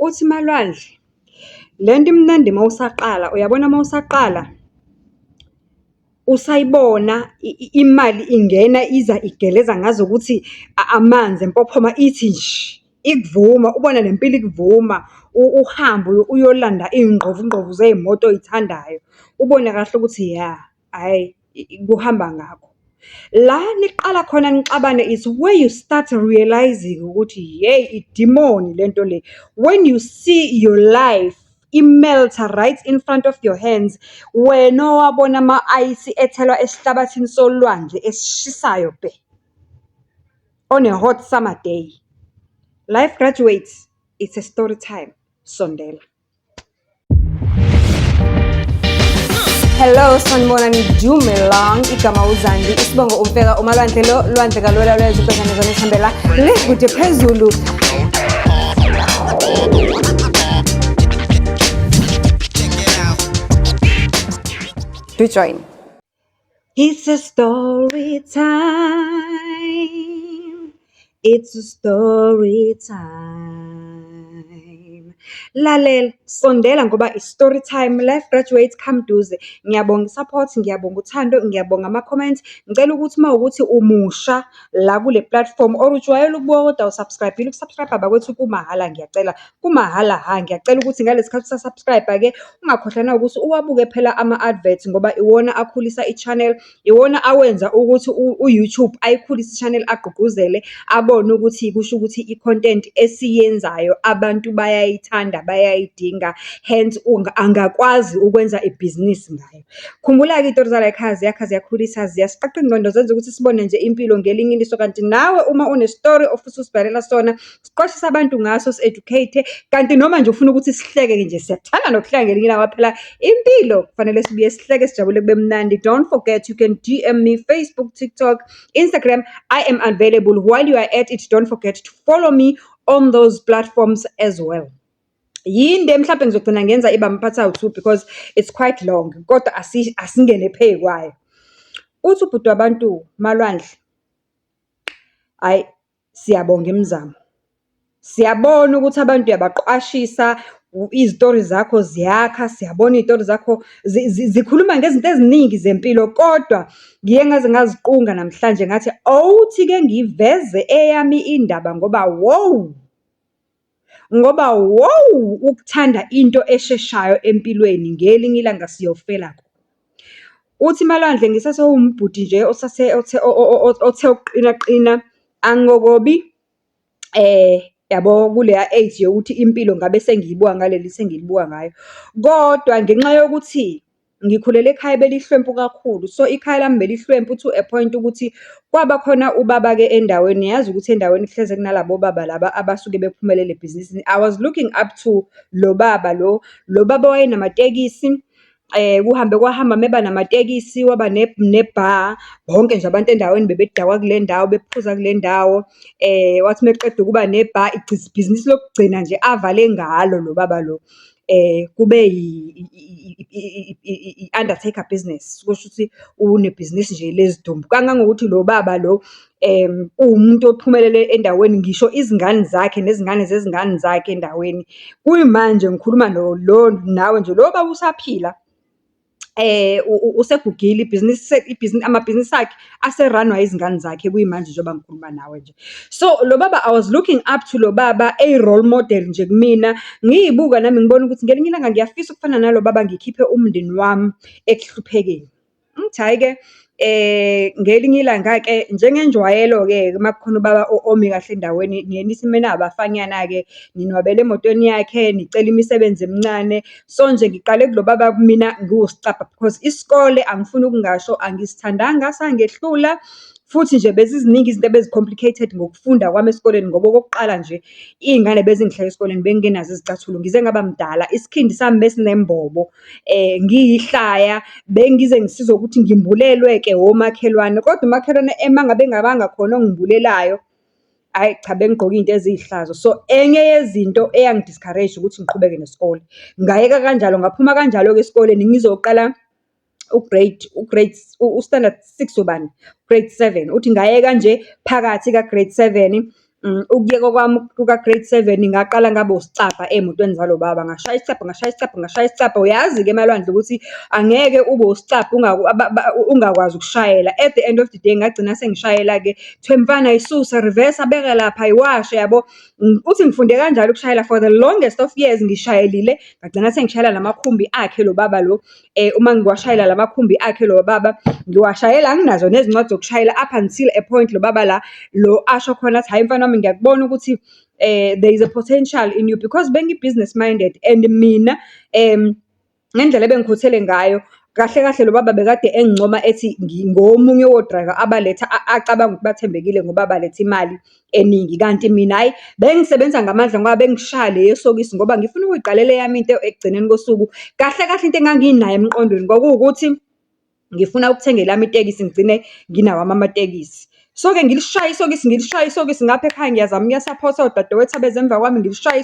Uthi Malwandle, lento imnandi mawusaqala, uyabona mawusaqala usayibona imali ingena iza igeleza ngazo ukuthi amanzi empophoma ithi nje ikuvuma ubona lempilo ikuvuma uhambe uyolanda ingqovungqovu zey'moto oyithandayo ubone kahle ukuthi ya hhayi kuhamba ngakho. La niqala khona nixabane is where you start realizing ukuthi hey idimoni lento le. When you see your life imelta right in front of your hands, wena owabona ama-ayisi ethelwa esihlabathini solwandle esishisayo bhe on a hot summer day. Life graduates, it's a story time. Sondela. Hello, sanibonani Dumelang, igama uZandi, isibongo umfeka uMalwandle lo, lwandle kalwela lwezibhekane zona esihambela lekude phezulu. Do join. It's a story time. It's a story time. Lalela, sondela ngoba i-story time. Life graduates come duze. Ngiyabonga support, ngiyabonga uthando, ngiyabonga ama-comments. Ngicela ukuthi mawukuthi umusha la kule platform or ujwayele ukubuka kodwa usubscribe. Ukusubscribe abakwethu kumahhala ngiyacela. Kumahhala ngiyacela ukuthi ngalesikhathi usubscribe ke ungakhohlwa ukuthi uwabuke phela ama-adverts ngoba iwona akhulisa i-channel, iwona awenza ukuthi u-YouTube ayikhulise i-channel agqugquzele abone ukuthi kusho ukuthi i-content esiyenzayo abantu bayayithanda bayayidinga, hence angakwazi ukwenza ibhizinisi ngayo. Khumbula-ke izitori zala ekhazi yakhulisa ziyasiqaqa ingqondo zenza ukuthi sibone nje impilo ngelinye iliso, kanti nawe uma une-story ofisa usibhalela sona siqwashise abantu ngaso, si-educate, kanti noma nje ufuna ukuthi sihleke nje siyathanda nokuhleka ngelinye ilanga phela impilo kufanele sibuye sihleke sijabule kube mnandi. Don't forget you can DM me Facebook, TikTok, Instagram. I am available. While you are at it, don't forget to follow me on those platforms as well. Yinde mhlawumbe ngizogcina ngenza ibamphatha u2 because it's quite long kodwa asingene pay kwayo. Uthi ubhuti wabantu Malwandle, hayi siyabonga imizamo, siyabona ukuthi abantu uyabaqwashisa, izitori zakho ziyakha, siyabona izitori zakho zikhuluma ngezinto eziningi zempilo, kodwa ngiye ngaze ngaziqunga namhlanje ngathi awuthi-ke ngiveze eyami indaba ngoba ukuthanda into esheshayo empilweni ngelinye ilanga siyofela. Uthi Malwandle ngisasewumbhuti nje othe ukuqina angokobi yabo kuleya age yokuthi impilo ngabe sengilibuka ngayo, kodwa ngenxa yokuthi ngikhulele ekhaya belihlwempu kakhulu, so ikhaya lami belihlwempu to a point ukuthi kwaba khona ubaba-ke endaweni, yazi ukuthi endaweni kuhleze kunalabo baba laba abasuke bephumelele ebhizinisini. I was looking up to lo baba wayenamatekisi, kuhambe kwahamba meba namatekisi waba ne-bar, bonke nje abantu endaweni bebedakwa kule ndawo bephuza kule ndawo. Wathi meqeda ukuba ne-bar ibhizinisi lokugcina nje avale ngalo lo baba lo kube i-undertaker business, kusho ukuthi unebhizinisi nje lezidumbu. Kangangokuthi lo baba lo uwumuntu ophumelele endaweni, ngisho izingane zakhe nezingane zezingane zakhe endaweni. Kuyimanje ngikhuluma nawe nje lo baba usaphila, usegugile amabhizinisi akhe aseranwa izingane zakhe kuyimanje njengoba ngikhuluma nawe nje. So lo baba, I was looking up to lo baba role model nje kumina, ngiyibuka nami ngibona ukuthi ngelinye ilanga ngiyafisa ukufana nalo baba, ngikhiphe umndeni wami ekuhluphekeni. Ngithi hhayi-ke ngelinye ilanga-ke njengenjwayelo-ke makukhona ubaba omi kahle endaweni, niye nithi mina abafanyana-ke ninwabele emotweni yakhe nicela imisebenzi emincane. So nje ngiqale kulo baba kumina ngiwusicabha because isikole angifuni ukungasho angisithandanga, sangehlula futhi nje beziziningi izinto ebezi-complicated ngokufunda kwami esikoleni ngoba okokuqala nje iy'ngane bezingihleka esikoleni bengingenazo izicathulo, ngize ngaba mdala, isikhindi sami besinembobo, ngiyihlaya, bengize ngisize ukuthi ngimbulelwe-ke omakhelwane, kodwa umakhelwane emangabe ngabanga khona ongibulelayo, hhayi cha bengigqoke iy'nto eziyihlazo. So enye yezinto eyangi-discourage ukuthi ngiqhubeke nesikole, ngayeka kanjalo, ngaphuma kanjalo-ke esikoleni ngizoqala u-standard 6 ubani, grade 7. Uthi ngayeka nje phakathi ka-grade 7 ukuyeka kwami kuka-grade 7 ngaqala ngaba usicabha ey'motweni zalo baba, ngashaya isicabha, ngashaya isicabha, ngashaya isicabha. Uyazi-ke emalwandle ukuthi angeke ube usicabha ungakwazi ukushayela. At the end of the day ngagcina sengishayela-ke kuthiwe mfana yisusa, reverse, abeka lapha, yiwashe, yabo. Uthi ngifunde kanjalo ukushayela for the longest of years ngishayelile, ngagcina sengishayela namakhumbi akhe lo baba lo. Uma ngiwashayela la makhumbi akhe lo baba, ngiwashayela anginazo nezincwadi zokushayela up until a point lo baba lo asho khona athi, hhayi mfana wami, ngiyakubona ukuthi there is a potential in you, because bengi-business minded and mina ngendlela ebengikhuthele ngayo, kahle kahle lo baba bekade engincoma ethi ngomunye wo-driver abaletha acabanga ukuthi bathembekile ngoba baletha imali eningi, kanti mina hhayi bengisebenza ngamandla ngoba bengishaya leyo sokisi ngoba ngifuna ukuyiqalela eyami into ekugcineni kosuku. Kahle kahle into enganginayo emqondweni kwakuwukuthi ngifuna ukuthenga elami itekisi ngigcine nginawo amatekisi. So-ke ngilishaya isokisi ngapha ekhaya ngiyazama ukuyasaphotha odadewethu abeze emva kwami, ngilishaya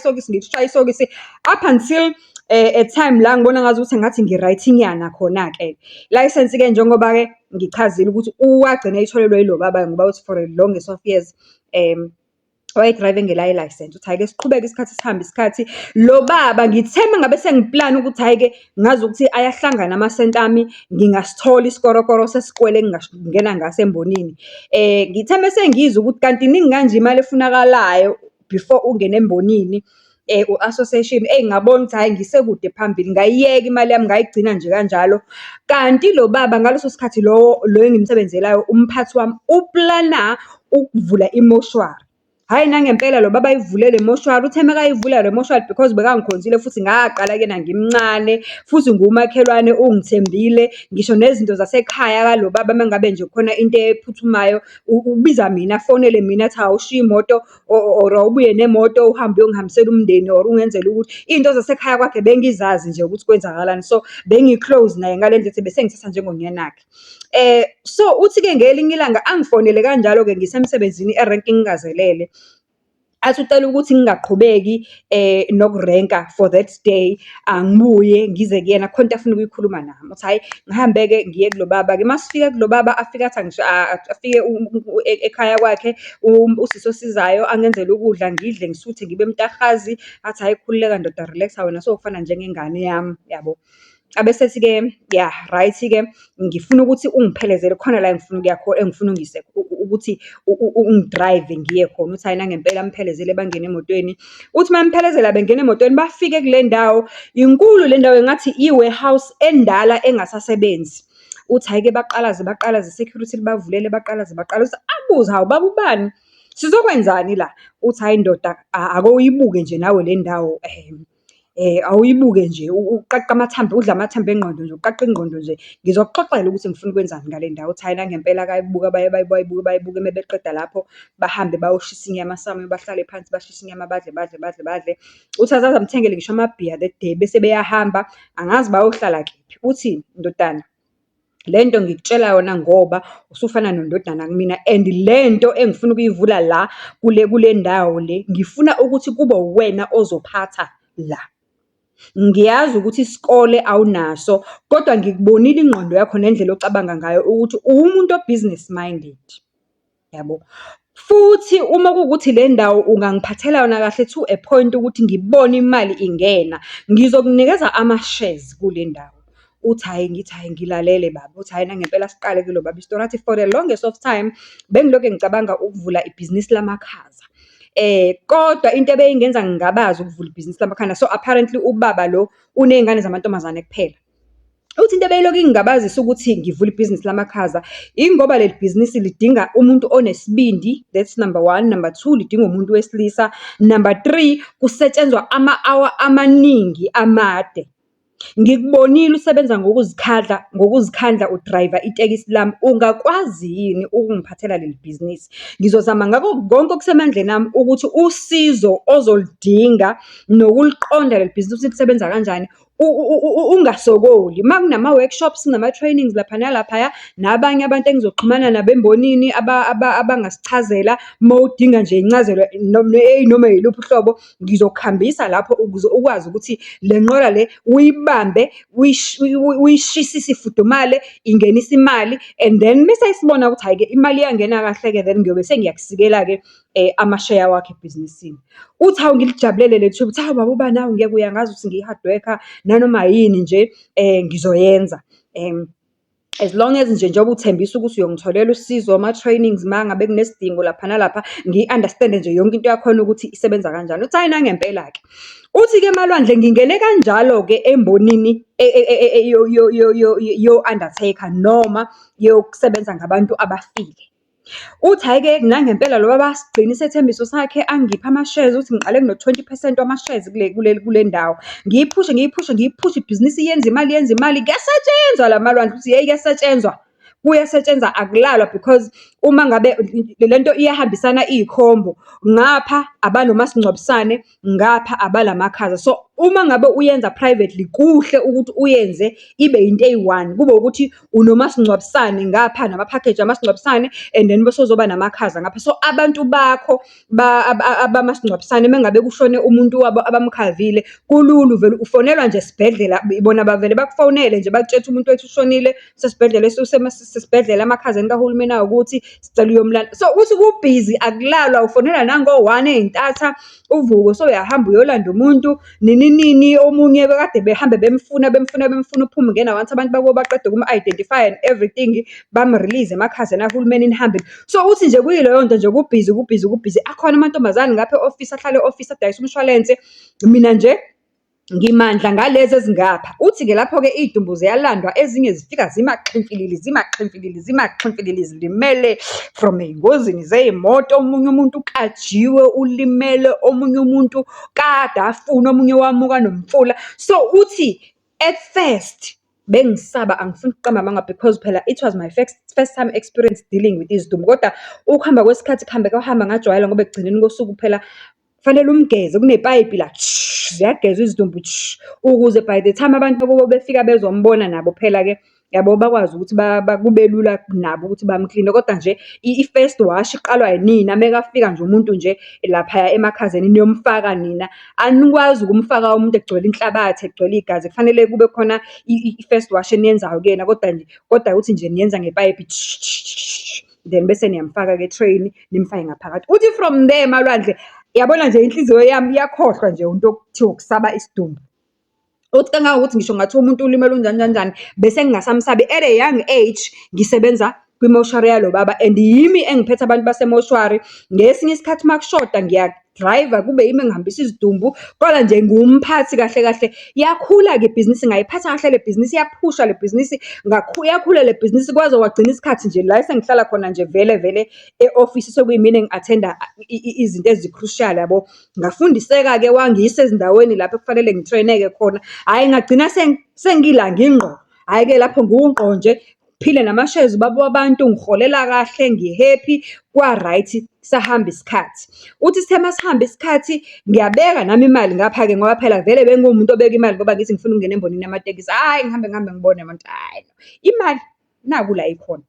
isokisi up until a time la ngibona ngazukuthi ngathi ngi-right-nyana khona-ke. License-ke njengoba-ke ngichazile ukuthi wagcina eyitholelwe yilo baba ngoba uthi for the longest of years wayedrayive engelayo i-license. Uthi hhayi-ke siqhubeke isikhathi sihambe isikhathi. Lo baba ngithe uma ngabe sengiplana ukuthi hhayi-ke ngazi ukuthi ayahlangana amasenti ami, ngingasithola isikorokoro sesikwele engingena ngaso embonini. Ngithe mese ngizwa ukuthi kanti iningi kanje imali efunakalayo before ungene embonini, u-association, ngabona ukuthi hhayi ngisekude phambili, ngayiyeka imali yami ngayigcina nje kanjalo. Kanti lo baba ngaleso sikhathi lo engimsebenzelayo, umphathi wami, uplana ukuvula imoshwari. Hhayi nangempela lo baba ayivulele imoshwari, uthe makayivula le moshwari because bekangikhonzile futhi ngaqala kena ngimncane, futhi ngumakhelwane ungithembile. Ngisho nezinto zasekhaya kalo baba mengabe nje khona into ephuthumayo, ubiza mina, afonele mina athi awushiye imoto or awubuye nemoto uhambe uyongihambisela umndeni or ungenzela ukuthi. Iy'nto zasekhaya kwakhe bengizazi nje ukuthi kwenzakalani, so bengi-close naye ngale ndlela ukuthi besengithatha njengonyanakhe. So uthi-ke ngelinye ilanga angifonele kanjalo-ke ngisemsebenzini erenki ngingazelele, athi ucela ukuthi ngingaqhubeki nokurenka for that day, angibuye ngize kuyena khona into afuna ukuyikhuluma nami. Uthi hhayi ngihambe-ke ngiye kulo baba-ke. Masifika kulo baba afike athi afike ekhaya kwakhe, usisi osizayo angenzele ukudla ngidle ngisuthe ngibe mtahazi. Athi hhayi khululeka ndoda, relax-a wena sowufana njengengane yami, yabo. Abesethi-ke ya right-ke ngifuna ukuthi ungiphelezele khona la engifuna ukuya khona, engifuna ungise ukuthi ungidrayive ngiye khona. Uthi hhayi nangempela amphelezele bangene emotweni. Uthi mamphelezela bengena emotweni bafike kule ndawo, inkulu le ndawo engathi i-warehouse endala engasasebenzi. Uthi hhayi-ke baqalaze security libavulele, baqalaze. Uthi abuze, hawu baba ubani, sizokwenzani la? Uthi hhayi ndoda, ake uyibuke nje nawe le ndawo, awuyibuke nje, uqaqa amathambo, udle amathambo engqondo nje, uqaqa ingqondo nje. Ngizokuxoxela ukuthi ngifuna ukwenzani ngale ndawo. Uthi hhayi nangempela akayibuka, bayibuke mebeqeda lapho bahambe bayoshisa inyama sami, bahlale phansi bashise inyama, badle. Uthi azaze amthengele ngisho amabhiya that day bese beyahamba, angazi bayohlala kephi. Uthi ndodana, le nto ngikutshela yona ngoba usufana nondodana kumina, and le nto engifuna ukuyivula la kule ndawo le, ngifuna ukuthi kube wena ozophatha la. Ngiyazi ukuthi isikole awunaso, kodwa ngikubonile ingqondo yakho nendlela ocabanga ngayo ukuthi uwumuntu o-business minded, yabo. Futhi uma kuwukuthi le ndawo ungangiphathela yona kahle to a point ukuthi ngibone imali ingena, ngizokunikeza ama-shares kule ndawo. Uthi hhayi, ngithi hhayi ngilalele baba. Uthi hhayi nangempela siqale kulo baba isitori. Athi for the longest of time bengilokhu ngicabanga ukuvula ibhizinisi lamakhaza. Kodwa into ebeyingenza ngingabazi ukuvula ibhizinisi lamakhaza, so apparently ubaba lo uney'ngane zamantombazane kuphela. Uthi into ebeyilokhu ingingabazisa ukuthi ngivule ibhizinisi lamakhaza, ingoba leli bhizinisi lidinga umuntu onesibindi, that's number 1. Number 2, lidinga umuntu wesilisa. Number 3, kusetshenzwa ama-hour amaningi amade. Ngikubonile usebenza ngokuzikhandla udrayiva itekisi lami. Ungakwazi yini ukungiphathela leli bhizinisi? Ngizozama ngakho konke okusemandleni ami ukuthi usizo ozolidinga nokuliqonda leli bhizinisi ukuthi lisebenza kanjani ungasokoli. Uma kunama-workshops, kunama-trainings lapha nalaphaya, nabanye abantu engizoxhumana nabo embonini abangasichazela, uma udinga nje incazelo noma yiluphi uhlobo, ngizokuhambisa lapho ukuze ukwazi ukuthi le nqola le uyibambe, uyishisise ifudumale, ingenisa imali, and then mese isibona ukuthi hhayi-ke imali iyangena kahle-ke, then ngiyobe sengiyakusikela-ke amasheya wakhe ebhizinisini. Uthi hawu ngilijabulele le thuba, uthi hawu baba nawe ngiyeke uyangazi ukuthi ngiyi-hard worker nanoma yini nje ngizoyenza. As long as njengoba uthembisa ukuthi uyongitholela usizo ama-trainings uma ngabe kunesidingo lapha nalapha, ngiyi-understand-e nje yonke into yakhona ukuthi isebenza kanjani. Uthi hhayi nangempela-ke, uthi-ke Malwandle ngingene kanjalo-ke embonini yo-undertaker noma yokusebenza ngabantu abafile. Uthi hhayi-ke nangempela lo baba sigcina isethembiso sakhe angiphe ama-shares ukuthi ngiqale kuno-20% wama-shares kule ndawo. Ngiyiphushe ibhizinisi yenza imali, kuyasetshenzwa la Malwandle, uthi yeyi kuyasetshenzwa akulalwa because uma ngabe le nto iyahambisana iy'khombo, ngapha abanomasingcwabisane, ngapha abalamakhaza. So uma ngabe uyenza privately kuhle ukuthi uyenze ibe into eyi-one, kube ukuthi unomasingcwabisane ngapha nama-package amasingcwabisane and then bese uzoba namakhaza ngapha. So abantu bakho abamasingcwabisane uma ngabe kushone umuntu wabo abamkhavile, kulula uvele ufonelwa nje esibhedlela, bona bavele bakufonele nje bakutshela umuntu wethu ushonile usesibhedlela, sesibhedlela emakhazeni kahulumeni ukuthi sicela uyomlanda. So uthi kubhizi akulalwa, ufonela nango-1 ey'ntatha uvuke so uyahamba uyolanda umuntu nini, omunye bekade behambe bemfuna uphume ngena once abantu bakubo baqede kuma-identify and everything, bam-release emakhazeni ahulumeni nihambile. So uthi nje kuyileyo nto nje kubhizi. Akhona amantombazane ngapha e-office, ahlale e-office adayisa umshwalense, mina nje ngimandla ngalezi ezingapha. Uthi-ke lapho-ke iy'dumbu ziyalandwa, ezinye zifika zimaxhimfilili zilimele from ey'ngozini zey'moto, omunye umuntu ukajiwe ulimele, omunye umuntu kade afuna, omunye wamuka nomfula. So uthi at first bengisaba, angifuni ukuqamba amanga because phela it was my first time experience dealing with izidumbu, kodwa ukuhamba kwesikhathi kuhamba ngajwayela ngoba ekugcineni kosuku phela kufanele umgeze, kunepayipi la ziyagezwa izidumbu ukuze by the time abantu bakubo befika bezombona nabo phela-ke yabo bakwazi ukuthi kube lula nabo ukuthi bamkline. Kodwa nje i-first wash iqalwa yinina, mekafika nje umuntu nje laphaya emakhazeni niyomfaka nina, anikwazi ukumfaka umuntu egcwele inhlabathi, egcwele igazi, kufanele kube khona i-first wash eniyenzayo kuyena, kodwa uthi nje niyenza ngepayipi then bese niyamfaka-ke train nimfake ngaphakathi. Uthi from there Malwandle, yabona nje inhliziyo yami iyakhohlwa nje into okuthiwa ukusaba isidumbu. Uthi kangangokuthi ngisho ngathiwa umuntu ulimele unjani, bese ngingasamsabi. At a young age ngisebenza kwimoshwari yalo baba and yimi engiphethe abantu basemoshwari. Ngesinye isikhathi uma kushoda ngiya-drive-a, kube yimi engihambisa izidumbu, kodwa nje ngumphathi kahle. Yakhula-ke ibhizinisi, ngayiphatha kahle le bhizinisi, yaphusha le bhizinisi, yakhula le bhizinisi kwaze wagcina isikhathi nje la esengihlala khona nje vele e-office sekuyimina engi-attend-a izinto ezi-crucial yabo. Ngafundiseka-ke wangiyisa ezindaweni lapho kufanele ngithreyineke khona. Hhayi ngagcina sengila ngingqo. Hhayi-ke lapho ngungqo nje, phile nama-shares babo abantu, ngiholela kahle, ngi-happy, kwa-right, sahamba isikhathi. Uthi sithe masihamba isikhathi ngiyabeka nami imali ngapha-ke ngoba phela vele bengumuntu obeka imali ngoba ngithi ngifuna ukungena embonini yamatekisi. Hhayi ngihambe ngibone manje, hhayi imali naku la ikhona.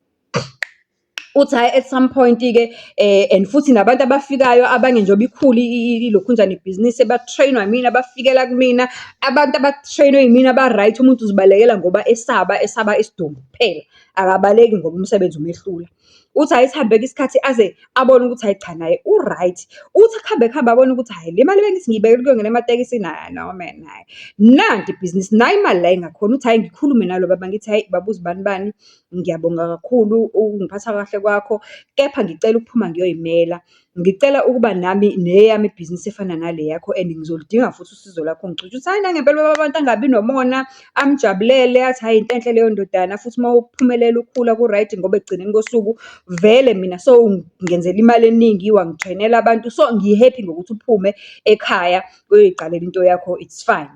Uthi hhayi at some point-ke and futhi nabantu abafikayo abanye njengoba ikhulu ilokhunjani ibhizinisi, batrainwa yimina, bafikela kumina, abantu abatrainwe yimina ba-right. Umuntu uzibalekela ngoba esaba isidumbu kuphela, akabaleki ngoba umsebenzi umehlula. Uthi hhayi sihambeke isikhathi aze abone ukuthi hhayi cha naye u-right. Uthi akuhambe abone ukuthi hhayi le mali bengithi ngiyibekele ukuyongena ematekisini, no man, hhayi nanti ibhizinisi, nayo imali la ingakhona. Uthi hhayi ngikhulume nalo baba ngithi hhayi babuze bani, ngiyabonga kakhulu ukungiphatha kahle kwakho, kepha ngicela ukuphuma ngiyoyimela. Ngicela ukuba nami neyami ibhizinisi efana nale yakho and ngizolidinga futhi usizo lakho ngicutshe. Uthi hhayi nangempela baba abantu angabi nomona, amjabulele athi hhayi into enhle leyo ndodana, futhi uma uphumelela ukhula ku-right ngoba ekugcineni kosuku vele mina so ngenzela imali eningi, wangitrainela abantu, so ngi-happy ngokuthi uphume ekhaya uyoyiqalela into yakho, it's fine.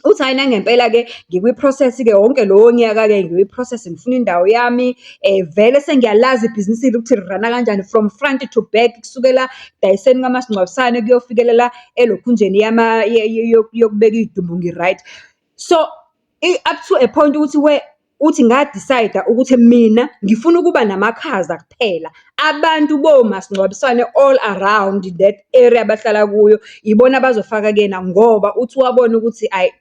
Uthi hhayi nangempela-ke ngikwi-process-ke wonke lowo nyaka-ke ngikwi-process, ngifuna indawo yami, vele sengiyalazi ibhizinisi ukuthi lirana kanjani from front to back, kusukela dayiseni kamasingcwabisane kuyofikelela elokhunjeni yokubeka iy'dumbu ngi-right. So up to a point ukuthi uthi nga-decide ukuthi mina ngifuna ukuba namakhaza kuphela, abantu bomasingcwabisane all around that area abahlala kuyo ibona abazofaka kuyena, ngoba uthi wabona ukuthi ayi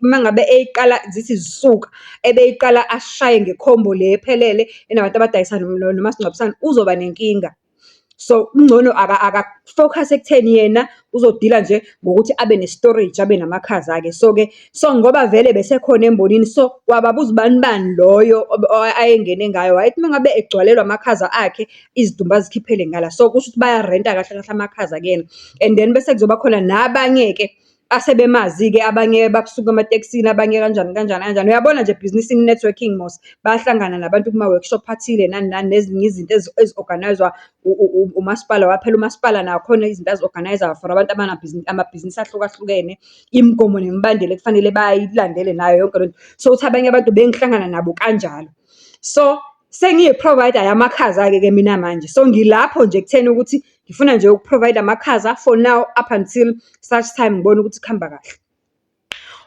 uma ngabe eyiqala zithi zisuka ebeyiqala ashaye ngekhombo le ephelele enabantu abadayisa nomasingcwabisane uzoba nenkinga. So kungcono aka-focus ekutheni yena uzodila nje ngokuthi abe ne-storage, abe namakhaza-ke. So-ke ngoba vele besekhona embonini, so wababuza ubani bani loyo ayengene ngayo. Wayethi uma ngabe egcwalelwa amakhaza akhe, izidumbu azikhiphele ngala. So kusho ukuthi bayarenta kahle kahle amakhaza kuyena. And then bese kuzoba khona nabanye-ke asebemazi-ke, abanye basuka ematekisini, abanye kanjani kanjani kanjani. Uyabona nje business networking mos, bayahlangana nabantu kuma-workshop athile nani nani, nezinye izinto ezi-organise-wa umasipala. Waphela umasipala nakhona izinto azi-organise-ayo for abantu amabhizinisi ahlukahlukene, imigomo nemibandela ekufanele bayilandele nayo yonke lento. So uthi abanye abantu bengihlangana nabo kanjalo. So sengiyi-provider yamakhaza-ke mina manje. So ngilapho nje ekutheni ukuthi ngifuna nje ukuprovide amakhaza for now up until such time ngibone ukuthi kuhamba kahle.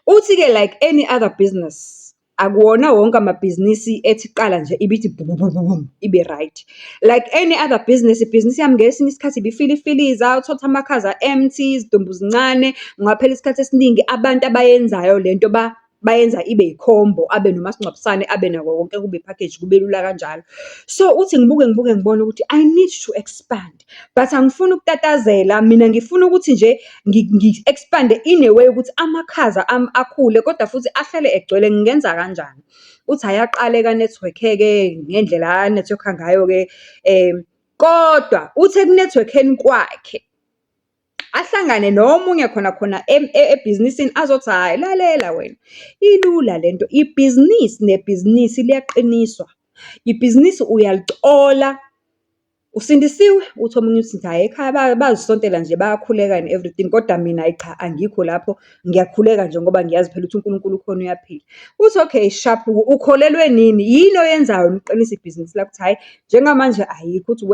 Uthi-ke like any other business, akuwona wonke amabhizinisi ethi qala nje ibithi bum ibe right. Like any other business, ibhizinisi yami ngesinye isikhathi ibifilifiliza, uthole amakhaza empty, izidumbu zincane. Ngaphela isikhathi esiningi abantu abayenzayo lento bayenza ibe yikhombo, abe nomasingcwabisane, abe nako konke, kube ipackage, kube lula kanjalo. So uthi ngibuke ngibone ukuthi I need to expand, but angifuni ukutatazela mina, ngifuna ukuthi nje ngi-expande in a way ukuthi amakhaza akhule kodwa futhi ahlale egcwele. Ngingenza kanjani? Uthi ayaqaleka network-ke ngendlela anetwork-a ngayo-ke, kodwa uthi ekunetwork-eni kwakhe ahlangane nomunye khona ebhizinisini azothi hhayi lalela wena, ilula lento. Ibhizinisi nebhizinisi liyaqiniswa. Ibhizinisi uyalicola usindisiwe, uthi omunye uthi hhayi ekhaya bazisontela nje, bayakhuleka and everything, kodwa mina hhayi cha, angikho lapho, ngiyakhuleka nje ngoba ngiyazi phela ukuthi uNkulunkulu ukhona, uyaphila. Uthi okay sharp, ukholelwe nini? Yini oyenzayo niqinise ibhizinisi lakho? Uthi hhayi njengamanje ayikho. Uthi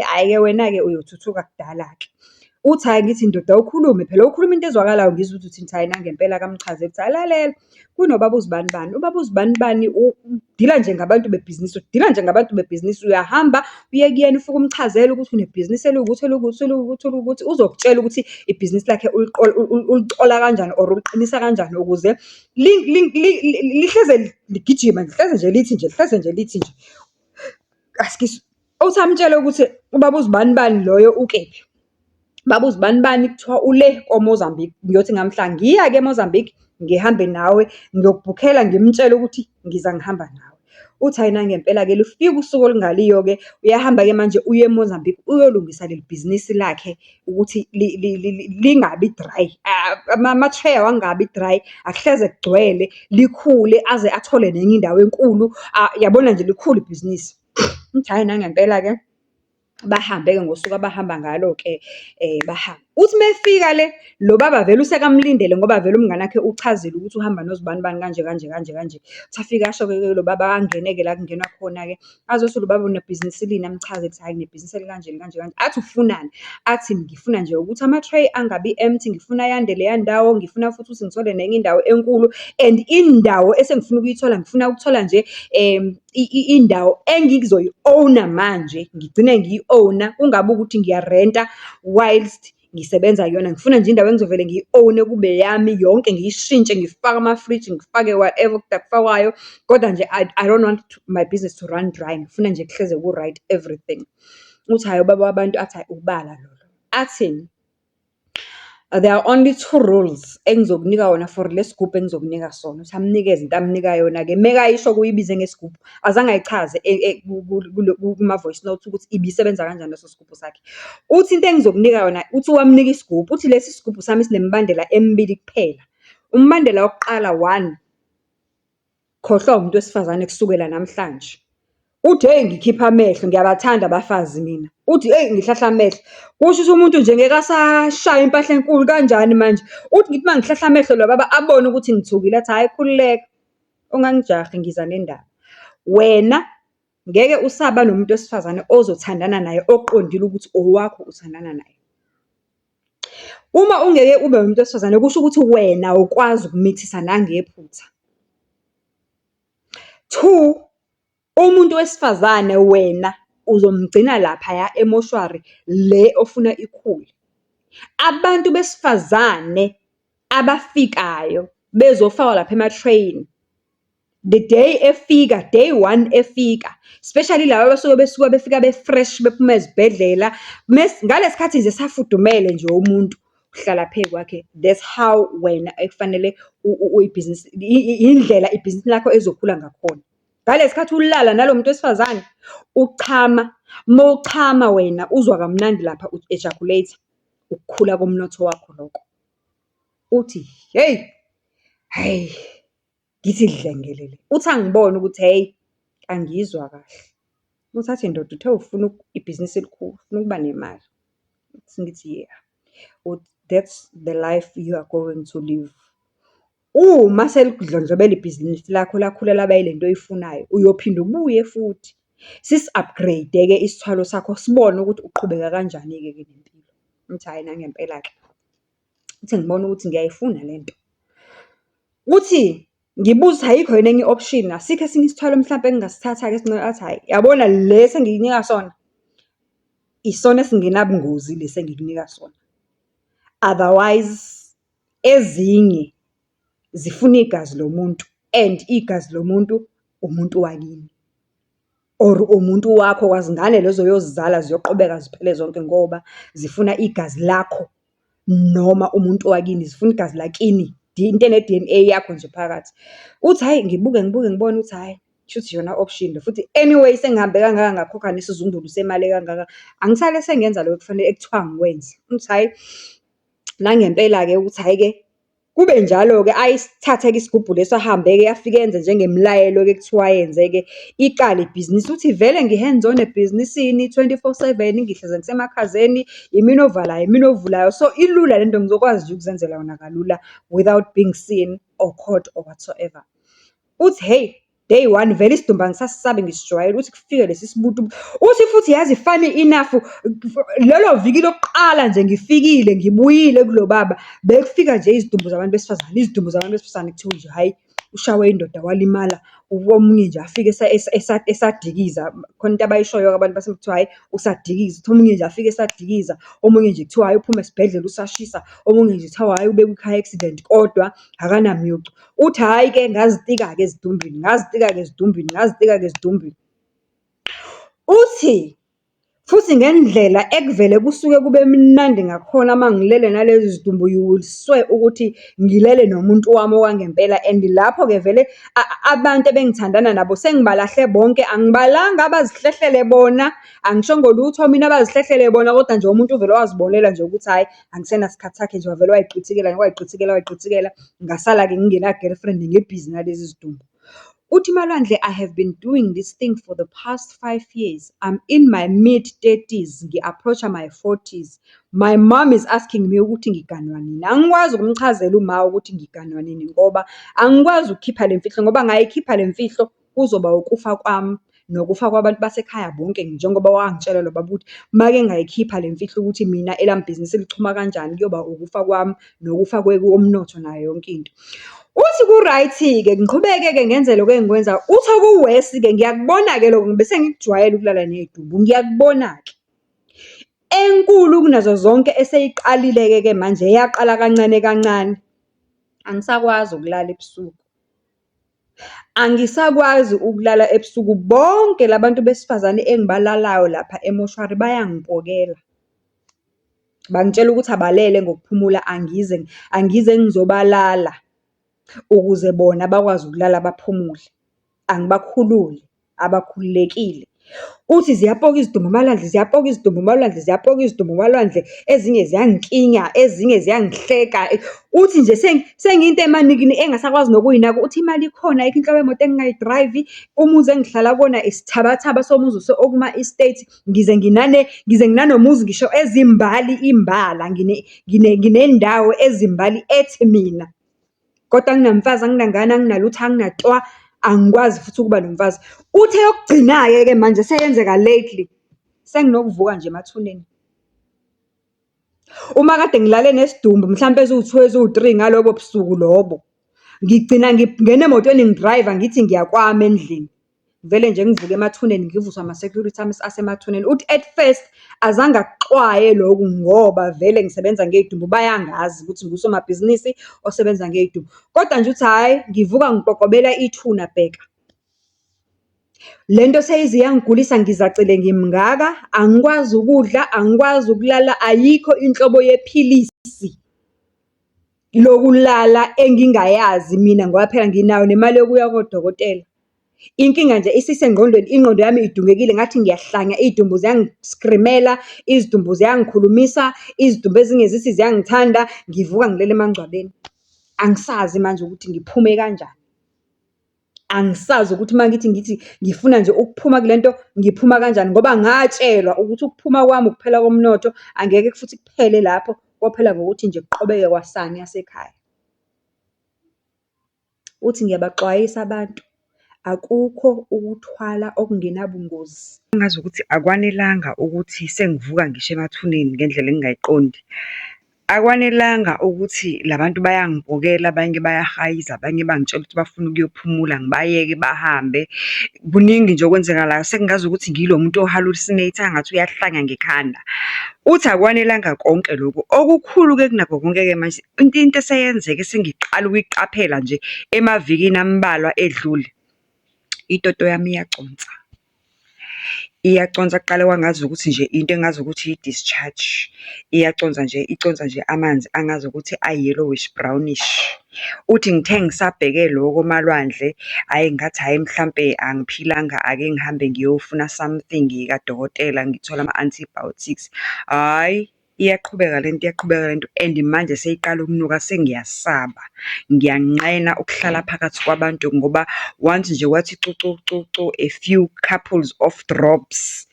hhayi-ke wena-ke uyothuthuka kudala-ke. Uthi hhayi ngithi ndoda ukhulume phela, ukhuluma into ezwakalayo. Ngizwe ukuthi uthini? Hhayi nangempela kamchaze. Uthi hhayi lalela, kunobaba uzibani bani. Ubaba uzibani bani udila nje ngabantu bebhizinisi, udila nje ngabantu bebhizinisi. Uyahamba uye kuyena ufike umchazele ukuthi unebhizinisi elukuthi elukuthi elukuthi elukuthi, uzokutshela ukuthi ibhizinisi lakhe ulicola kanjani or uliqinisa kanjani ukuze lihleze ligijima, lihleze nje lithi nje, lihleze nje lithi nje. Askies, uthi amtshele ukuthi ubaba uzibani bani loyo ukephi. Baba uzibani bani kuthiwa ule koMozambique. Ngiyothi ngamhla ngiya-ke eMozambique, ngihambe nawe, ngiyokubhukhela ngimtshele ukuthi ngiza ngihamba nawe. Uthi hhayi nangempela-ke lufike usuku olungaliyo-ke, uyahamba-ke manje uye eMozambique uyolungisa leli bhizinisi lakhe ukuthi lingabi dry. Ama-tray awangabi dry, akuhleze kugcwele, likhule aze athole nenye indawo enkulu. Yabona nje likhulu ibhizinisi. Uthi hhayi nangempela-ke bahambe-ke ngosuku abahamba ngalo-ke, bahambe. Uthi mefika le, lo baba vele usekamlindele ngoba vele umngani wakhe uchazile ukuthi uhamba nozibani bani kanje kanje kanje kanje. Uthi afike asho-ke lo baba angene-ke la kungenwa khona-ke, azothi lo baba unebhizinisi lini? Amchaze ukuthi hhayi nginebhizinisi elikanje kanje kanje. Athi ufunani? Athi ngifuna nje ukuthi ama-tray angabi empty, ngifuna yande leya ndawo, ngifuna futhi ukuthi ngithole nenye indawo enkulu, and indawo esengifuna ukuyithola, ngifuna ukuthola nje indawo engizoyi-owner manje, ngigcine ngiyi-owner, kungabi ukuthi ngiyarenta whilst ngisebenza kuyona. Ngifuna nje indawo engizovele ngiyi-owne, kube yami yonke, ngiyishintshe, ngifake amafriji, ngifake whatever kufakwayo, kodwa nje I don't want my business to run dry. Ngifuna nje kuhleze ku-right everything. Uthi hhayi ubaba wabantu, athi hhayi ubala lolo. Athini? There are only 2 rules engizokunika wona for le sigubhu engizokunika sona. Uthi amnikeze into amnika yona-ke. Mekayisho kuyibize ngesigubhu, azange ayichaze kuma-voice note ukuthi ibisebenza kanjani leso sigubhu sakhe. Uthi into engizokunika yona, uthi wamnika isigubhu, uthi lesi sigubhu sami sinemibandela emibili kuphela. Umbandela wokuqala 1, khohlwa umuntu wesifazane kusukela namhlanje. Uthi hey ngikhipha amehlo, ngiyabathanda abafazi mina. Uthi hey ngihlahla amehlo. Kusho ukuthi umuntu nje ngeke asashaya impahla enkulu kanjani manje. Uthi ngithi mangihlahla amehlo lo baba abone ukuthi ngithukile. Athi hhayi khululeka, ungangijahi, ngiza nendaba. Wena ngeke usaba nomuntu wesifazane ozothandana naye, oqondile ukuthi owakho uthandana naye. Uma ungeke ube umuntu wesifazane, kusho ukuthi wena ukwazi ukumithisa nangephutha. 2, umuntu wesifazane wena uzomgcina laphaya emoshwari le ofuna ikhule. Abantu besifazane abafikayo bezofakwa lapha ema-train the day efika, day one efika, especially laba basuke befika be-fresh bephuma ezibhedlela, ngalesikhathi nje safudumele nje umuntu uhlala phezu kwakhe. That's how wena ekufanele ibhizinisi, indlela ibhizinisi lakho ezokhula ngakhona. Ngalesikhathi ulala nalo muntu wesifazane uchama, mawuchama wena uzwa kamnandi lapha u-ejaculate, ukukhula komnotho wakho lokho. Uthi hey, hayi, ngithi dlengelele. Uthi angibone ukuthi hey, angizwa kahle. Uthathe ndoda uthe ufuna ibhizinisi elikhulu, ufuna ukuba nemali. Ngithi yeah, that's the life you are going to live. Uma selikudlondlobela ibhizinisi lakho lakhula laba yilento oyifunayo, uyophinda ubuye futhi sis-upgrade-ke isithwalo sakho, sibone ukuthi uqhubeka kanjani-ke nempilo. Ngithi hayi nangempela-ke, uthi ngibona ukuthi ngiyayifuna lento. Uthi ngibuza ayikho yini enye i-option, asikho esinye isithwalo mhlampe engingasithatha-ke athi hayi, yabona lesi engikunika sona, isona esingenabungozi lesi engikunika sona. Otherwise ezinye zifuna igazi lomuntu, and igazi lomuntu umuntu wakini or umuntu wakho, kwazingane lezo oyozizala ziyoqhubeka ziphile zonke ngoba zifuna igazi lakho, noma umuntu wakini zifuna igazi lakini, into ene-DNA yakho nje phakathi. Uthi hayi ngibuke ngibone ukuthi hayi shuthi yona option le, futhi anyway sengihambe kangaka ngakhokha nesizungulo semali kangaka, angisale sengenza lokho kufanele ekuthiwa ngikwenze. Uthi hayi nangempela-ke ukuthi hhayi-ke kube njalo-ke ayisithathe-ke isigubhu leso ahambe-ke afike enze njengemlayelo-ke kuthiwa yenze-ke iqale ibhizinisi. Uthi vele ngi-hands on ebhizinisini 24/7, ngihlezi ngisemakhazeni, yimina ovalayo, yimina ovulayo. So ilula lento, ngizokwazi nje ukuzenzela yona kalula without being seen or caught or whatsoever. Uthi hey, day one vele isidumbu angisasisabi, ngisijwayele. Uthi kufike lesi sibutu, uthi futhi yazi funny enough, lelo viki lokuqala nje ngifikile ngibuyile kulo baba, bekufika nje izidumbu zabantu besifazane, kuthiwa nje hayi ushawe indoda walimala. Omunye nje afike esadikiza, khona into abayishoyo abantu base kuthiwa hayi usadikiza. Uthi omunye nje afike esadikiza, omunye nje kuthiwa hayi uphuma esibhedlela usashisa, omunye nje kuthiwa hayi ubekwe i-car accident kodwa akanamyucu. Uthi hhayi-ke ngazitika-ke ezidumbini. Uthi futhi ngendlela ekuvele kusuke kube mnandi ngakhona uma ngilele nalezi zidumbu, you will swear ukuthi ngilele nomuntu wami owangempela. And lapho-ke vele abantu ebengithandana nabo sengibalahle bonke, angibalanga abazihlehlele bona, angishongo lutho mina abazihlehlele bona, kodwa nje umuntu uvele wazibonela nje ukuthi hhayi angisenasikhathi sakhe nje, wavele wayiqithikela, ngasala-ke ngingena-girlfriend ngebhizi nalezi zidumbu. Uthi Malwandle, I have been doing this thing for the past 5 years. I'm in my mid-30s, ngi-approacha my 40s. My mom is asking me ukuthi ngiganwa nini. Angikwazi ukumchazela uma ukuthi ngiganwa nini ngoba angikwazi ukukhipha le mfihlo, ngoba ngayikhipha le mfihlo kuzoba ukufa kwami nokufa kwabantu basekhaya bonke, njengoba wangitshela lo baba ukuthi make ngayikhipha le mfihlo ukuthi mina elami bhizinisi lichuma kanjani, kuyoba ukufa kwami nokufa komnotho nayo yonke into. Uthi ku-right-ke ngiqhubeke-ke ngenze lokho engikwenza. Uthi okuwesi-ke ngiyakubona-ke lokho, bese ngikujwayele ukulala ney'dumbu, ngiyakubona-ke. Enkulu kunazo zonke eseyiqalile-ke manje, yaqala kancane kancane. Angisakwazi ukulala ebusuku, angisakwazi ukulala ebusuku. Bonke labantu besifazane engibalalayo lapha emoshwari bayangipokela, bangitshela ukuthi abalele ngokuphumula, angize ngizobalala ukuze bona bakwazi ukulala baphumule, angibakhululi, abakhululekile. Uthi ziyapoka izidumbu Malwandle, ezinye ziyangikinya, ezinye ziyangihleka. Uthi nje sengiyinto emanikini engasakwazi nokuyinaka. Uthi imali ikhona, ayikho inhlobo yemoto engingayidrayivi, umuzi engihlala kona isithabathaba somuzi okuma-estate, ngize nginanomuzi ngisho imbala, nginendawo ezimbali ethi mina, kodwa anginamfazi, anginangane, anginalutho, anginatwa, angikwazi futhi ukuba nomfazi. Uthe yokugcina-ke manje seyenzeka lately, senginokuvuka nje emathuneni. Uma kade ngilale nesidumbu mhlampe eziwu-2 eziwu-3 ngalobo busuku lobo, ngigcina ngingena emotweni ngidrayiva ngithi ngiyakwama endlini, vele nje ngivuke emathuneni ngivuswa ama-security ami asemathuneni. Uthi at first azange akuxwaye lokhu ngoba vele ngisebenza ngey'dumbu, bayangazi ukuthi ngusomabhizinisi osebenza ngey'dumbu. Kodwa nje uthi hhayi, ngivuka ngiqokobela ithuna bheka. Le nto seyize yangigulisa ngizacile ngimngaka, angikwazi ukudla, angikwazi ukulala, ayikho inhlobo yephilisi lokulala engingayazi mina ngoba phela nginayo nemali yokuya kodokotela. Inkinga nje isisengqondweni, ingqondo yami idungekile ngathi ngiyahlanya, iy'dumbu ziyangiskrimela, izidumbu ziyangikhulumisa, izidumbu ezingezisi ziyangithanda, ngivuka ngilele emangcwabeni. Angisazi manje ukuthi ngiphume kanjani. Angisazi ukuthi uma ngithi ngifuna nje ukuphuma kule nto, ngiphuma kanjani ngoba ngatshelwa ukuthi ukuphuma kwami ukuphela komnotho, angeke futhi kuphele lapho, kophela ngokuthi nje kuqobeke kwasani yasekhaya. Uthi ngiyabaxwayisa abantu, akukho ukuthwala okungenabungozi. Ngazi ukuthi akwanelanga ukuthi sengivuka ngisho emathuneni ngendlela engingayiqondi. Akwanelanga ukuthi la bantu bayangibhokela, abanye bayahayiza, abanye bangitshela ukuthi bafuna ukuyophumula, ngibayeke bahambe. Kuningi nje okwenzekalayo, sengingazi ukuthi ngilo muntu o-hallucinate-a ngathi uyahlanya ngekhanda. Uthi akwanelanga konke lokhu. Okukhulu-ke kunakho konke-ke manje, into eseyenzeka esengiqala ukuyiqaphela nje emavikini ambalwa edlule, itoto yami iyaconsa. Iyaconsa, kuqala kwangazi ukuthi nje into engazi ukuthi i-discharge. Iyaconsa nje, iconsa nje amanzi angazi ukuthi a-yellowish brownish. Uthi ngithe ngisabheke loko malwandle, hhayi ngathi hhayi mhlampe angiphilanga, ake ngihambe ngiyofuna something kadokotela ngithole ama-antibiotics. Hhayi, iyaqhubeka le nto and manje seyiqala ukunuka, sengiyasaba. Ngiyanqena ukuhlala phakathi kwabantu ngoba once nje wathi cucu, a few couples of drops,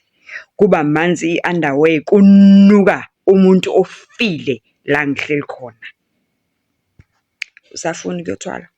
kuba manzi i-underwear, kunuka umuntu ofile la ngihleli khona. Usafuna ukuyothwala?